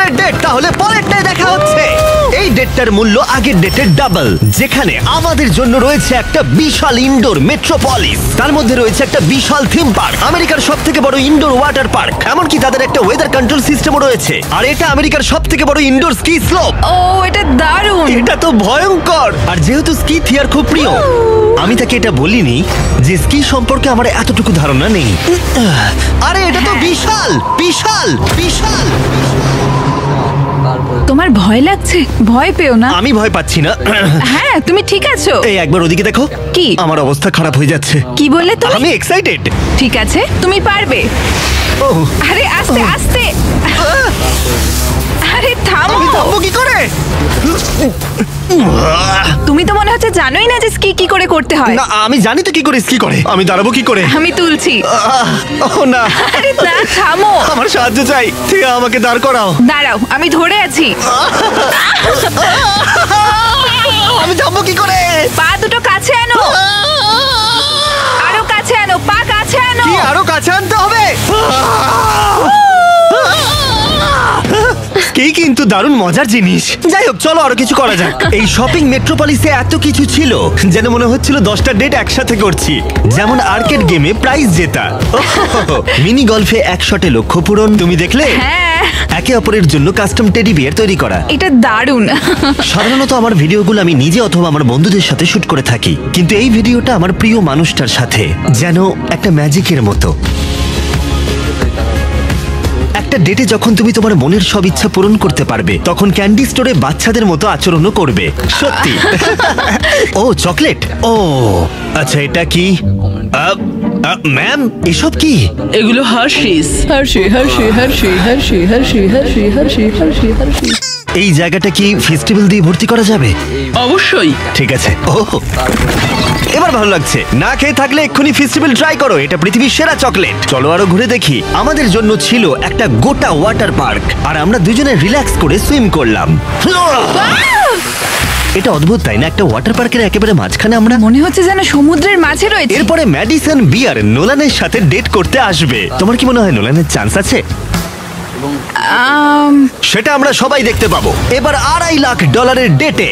$100 date, তাহলে পরেরটাই দেখা হচ্ছে। এই ডেটটার মূল্য আগের ডেটের ডাবল, যেখানে আমাদের জন্য রয়েছে একটা বিশাল ইনডোর মেট্রোপলিস, তার মধ্যে রয়েছে একটা বিশাল থিম পার্ক, আমেরিকার সবথেকে বড় ইনডোর ওয়াটার পার্ক, এমনকি তাদের একটা ওয়েদার কন্ট্রোল সিস্টেমও রয়েছে। আর এটা আমেরিকার সবথেকে বড় ইনডোর স্কি স্লোপ। ও এটা দারুণ। এটা তো ভয়ঙ্কর। আর যেহেতু স্কি থিয়ার খুব প্রিয়, আমি তাকে এটা বলিনি যে স্কি সম্পর্কে আমার এতটুকু ধারণা নেই। আরে এটা তো বিশাল বিশাল বিশাল। তোমার ভয় লাগছে? ভয় পেও না। আমি ভয় পাচ্ছি না। হ্যাঁ তুমি ঠিক আছো। এই একবার ওদিকে দেখো। কি? আমার অবস্থা খারাপ হয়ে যাচ্ছে। কি বললে তুমি? আমি এক্সাইটেড। ঠিক আছে তুমি পারবে। ওহ, আরে আস্তে আস্তে। আরে থামো। আমি থামবো কি করে? তুমি তো মনে হচ্ছে জানোই না যে স্কি কি করে করতে হয়। না আমি জানি তো কি করে স্কি করে। আমি দাঁড়াবো কি করে? আমি তুলছি। ও না, আরে না থামো। আমার সাহায্য চাই। ঠিক আমাকে দাঁড় করাও। দাঁড়াও আমি ধরে আছি। আমি থামবো কি করে? পা দুটো কাছে আনো। আরো কাছে আনো, পা কাছে আনো। কি আরো কাছে আনতে হবে? স্কি কিন্তু দারুণ মজার জিনিস। যাই হোক চলো আরো কিছু করা যাক। এই শপিং মেট্রোপলিসে এত কিছু ছিল যেন মনে হচ্ছিল 10টা ডেট একসাথে করছি। যেমন আর্কেড গেমে প্রাইজ জেতা, মিনি গলফে এক শটে লক্ষ্য পূরণ, তুমি দেখলে? হ্যাঁ একে অপরের জন্য কাস্টম টেডি বিয়ার তৈরি করা। এটা দারুণ। সাধারণত আমার ভিডিওগুলো আমি নিজে অথবা আমার বন্ধুদের সাথে শুট করে থাকি, কিন্তু এই ভিডিওটা আমার প্রিয় মানুষটার সাথে, যেন একটা ম্যাজিকের মতো। একটা ডেটে যখন তুমি তোমার মনের সব ইচ্ছা পূরণ করতে পারবে, তখন ক্যান্ডি স্টোরে বাচ্চাদের মতো আচরণও করবে। সত্যি। ও চকলেট। ও আচ্ছা এটা কি? ম্যাম এসব কি? এগুলো Hershey's. Hershey Hershey Hershey Hershey Hershey Hershey Hershey Hershey Hershey. এই জায়গাটা কি ফেস্টিভ্যাল দিয়ে ভর্তি করা যাবে? অবশ্যই। ঠিক আছে। ও এবার ভালো লাগছে। না খেয়ে থাকলে এক্ষুনি ফেস্টিভ্যাল ট্রাই করো, এটা পৃথিবীর সেরা চকলেট। চলো আরো ঘুরে দেখি। আমাদের জন্য ছিল একটা গোটা ওয়াটার পার্ক, আর আমরা দুজনে রিল্যাক্স করে সুইম করলাম। এটা অদ্ভুত তাই না? একটা ওয়াটার পার্কের একেবারে মাঝখানে আমরা। মনে হচ্ছে যেন সমুদ্রের মাঝে রয়েছে। এরপরে ম্যাডিসন বিয়ার নোলানের সাথে ডেট করতে আসবে। তোমার কি মনে হয় নোলানের চান্স আছে? সেটা আমরা সবাই দেখতে পাবো। এবার $2.5 লাখ ডেটে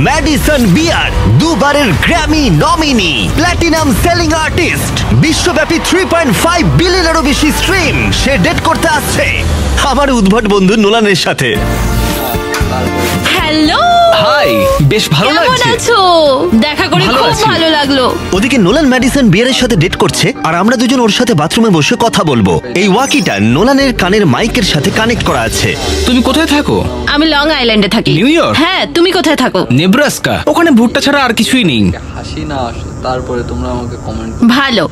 ম্যাডিসন বিয়ার, দুবারের Grammy nominee, platinum selling artist, বিশ্বব্যাপী 3.5 বিলিয়নেরও বেশি স্ট্রিম, সে ডেট করতে আসছে আমার উদ্ভট বন্ধু নোলানের সাথে। হ্যালো হাই, বেশ ভালো কেমন লাগছে। আছো? দেখা করে ভালো খুব আছি। ভালো লাগলো। ওদিকে নোলান ম্যাডিসন বিয়ারের সাথে ডেট করছে, আর আমরা দুজন ওর সাথে বাথরুমে বসে কথা বলবো। এই ওয়াকিটা নোলানের কানের মাইকের সাথে কানেক্ট করা আছে। তুমি কোথায় থাকো? আমি লং আইল্যান্ডে থাকি। New York? হ্যাঁ, তুমি কোথায় থাকো? নেব্রাস্কা। ওখানে ভুট্টা ছাড়া আর কিছুই নেই। হাসি না আসে, তারপরে তোমরা আমাকে কমেন্ট ভালো।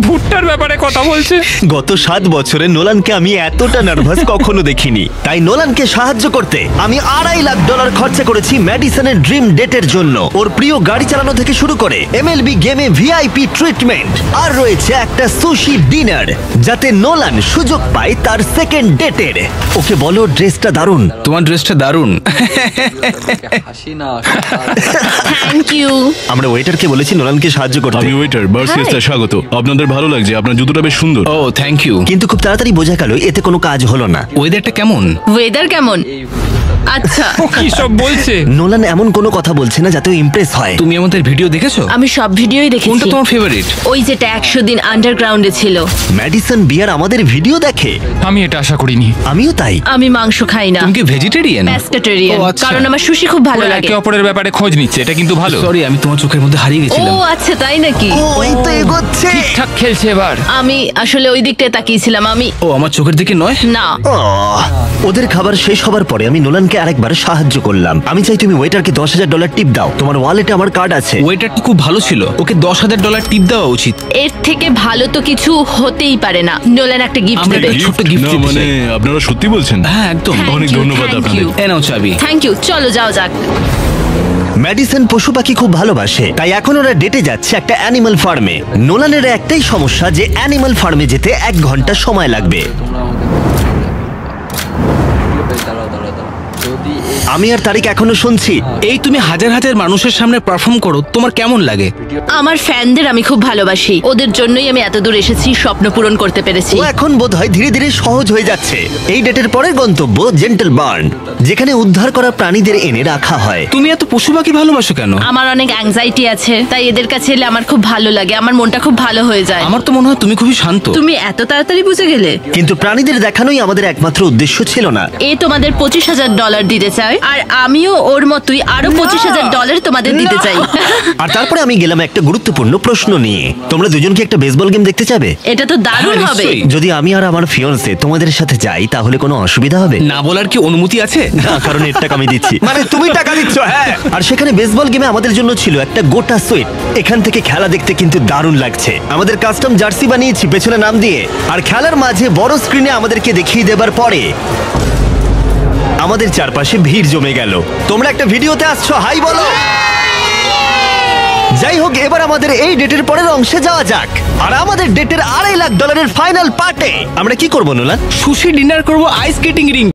ভুট্টার ব্যাপারে কথা বলছে। গত 7 বছরে নোলানকে আমি এতটা নার্ভাস কখনো দেখিনি। তাই নোলানকে সাহায্য করতে আমি $2.5 লাখ খরচা করেছি ম্যাডিসনের ড্রিম ডেটের জন্য। ওর প্রিয় গাড়ি চালানো থেকে শুরু করে MLB গেমে VIP ট্রিটমেন্ট, আর রয়েছে একটা সুশি ডিনার, যাতে নোলান সুযোগ পায় তার সেকেন্ড ডেটের। ওকে বলো ড্রেসটা দারুণ। তোমার ড্রেসটা দারুণ। হাসি না আসে, থ্যাংক ইউ। আমরা ওয়েটারকে বলেছি নোলানকে সাহায্য করতে, আমি ওয়েটার বার্সিয়াসটা স্বাগত। আপনাদের ভালো লাগছে, আপনার জুতোটা বেশ সুন্দর। ও থ্যাংক ইউ। কিন্তু খুব তাড়াতাড়ি বোঝা গেল এতে কোনো কাজ হলো না। ওয়েদারটা কেমন? ওয়েদার কেমন? আচ্ছা, ও কি সব বলছে? নোলান এমন কোনো কথা বলছে না যাতে ইমপ্রেস হয়। তুমি আমাদের ভিডিও দেখেছো? আমি সব ভিডিওই কোনটা দেখেছি। তোমার ফেভারিট? ওই যেটা 100 দিন আন্ডারগ্রাউন্ডে ছিল। ম্যাডিসন বিয়ার আমাদের ভিডিও দেখে? আমি এটা আশা করিনি। আমিও তাই। আমি মাংস খাই না, তুমি কি ভেজিটেরিয়ান? প্যাস্কেটেরিয়ান, ও, আচ্ছা। কারণ আমার সুশি খুব ভালো ওরা লাগে। একে অপরের ব্যাপারে খোঁজ নিচ্ছে, এটা কিন্তু ভালো। সরি, আমি তোমার চোখের মধ্যে হারিয়ে ও গেছিলাম। আচ্ছা, তাই নাকি? ও এই তো এগোচ্ছে। ঠিকঠাক খেলছে এবার। আমি আসলে ওই দিকটায় তাকিয়েছিলাম। আমি ও আমার চোখের দিকে নয়। না। ওদের খাবার শেষ হবার পরে আমি নোলানকে আরেকবার সাহায্য করলাম। আমি চাই তুমি ওয়েটারকে $10,000 টিপ দাও। তোমার ওয়ালেটে আমার কার্ড আছে। ওয়েটারটা খুব ভালো ছিল, ওকে $10,000 টিপ দেওয়া উচিত। এর থেকে ভালো তো কিছু হতেই পারে না। নোলান একটা গিফট আমরা দেবে। একটা ছোট্ট গিফট না দিতে মানে চাই। আপনারা সত্যি বলছেন? হ্যাঁ একদম। Thank অনেক you, ধন্যবাদ thank আপনাদের। you. এ নাও চাবি। Thank you. চলো যাও যাক। ম্যাডিসন পশু পাখি খুব ভালোবাসে, তাই এখন ওরা ডেটে যাচ্ছে একটা অ্যানিমাল ফার্মে। নোলানের একটাই সমস্যা যে অ্যানিমাল ফার্মে যেতে 1 ঘন্টা সময় লাগবে। তোমরা আমাকে দাঁড়াও দাঁড়াও দাঁড়াও। যদি এই আমি আর তারিক এখনো শুনছি। এই তুমি হাজার হাজার মানুষের সামনে পারফর্ম করো, তোমার কেমন লাগে? আমার ফ্যানদের আমি খুব ভালোবাসি, ওদের জন্যই আমি এত দূর এসেছি, স্বপ্ন পূরণ করতে পেরেছি। ও এখন বোধহয় ধীরে ধীরে সহজ হয়ে যাচ্ছে। এই ডেটের পরের গন্তব্য জেন্টল বার্ন, যেখানে উদ্ধার করা প্রাণীদের এনে রাখা হয়। তুমি এত পশু পাখি ভালোবাসো কেন? আমার অনেক অ্যাংজাইটি আছে, তাই এদের কাছে এলে আমার খুব ভালো লাগে, আমার মনটা খুব ভালো হয়ে যায়। আমার তো মনে হয় তুমি খুবই শান্ত। তুমি এত তাড়াতাড়ি বুঝে গেলে? কিন্তু প্রাণীদের দেখানোই আমাদের একমাত্র উদ্দেশ্য ছিল না। এ তোমাদের $25,000 দিতে চায়, আর আমিও ওর মতোই আরো $25,000 তোমাদের দিতে চাই। আর তারপরে আমি গেলাম একটা গুরুত্বপূর্ণ প্রশ্ন নিয়ে। তোমরা দুজন কি একটা বেসবল গেম দেখতে চাবে? এটা তো দারুণ হ্যাঁ, হবে। নিশ্চয়ই। যদি আমি আর আমার ফিয়ন্সে তোমাদের সাথে যাই তাহলে কোনো অসুবিধা হবে? না বলার কি অনুমতি আছে? না, কারণ এর টাকা আমি দিচ্ছি। মানে তুমি টাকা দিচ্ছ? হ্যাঁ। আর সেখানে বেসবল গেমে আমাদের জন্য ছিল একটা গোটা সুইট। এখান থেকে খেলা দেখতে কিন্তু দারুণ লাগছে। আমাদের কাস্টম জার্সি বানিয়েছি পেছনে নাম দিয়ে, আর খেলার মাঝে বড় স্ক্রিনে আমাদেরকে দেখিয়ে দেবার পরে আমাদের চারপাশে ভিড় জমে গেল। তোমরা একটা ভিডিওতে আসছো, হাই বলো। যাই হোক, এবার আমাদের এই ডেটের পরের অংশে যাওয়া যাক। আর আমাদের ডেটের $2.5 লাখ ফাইনাল পার্টে আমরা কি করবো নোলান? সুশি ডিনার করব, আইস স্কেটিং রিং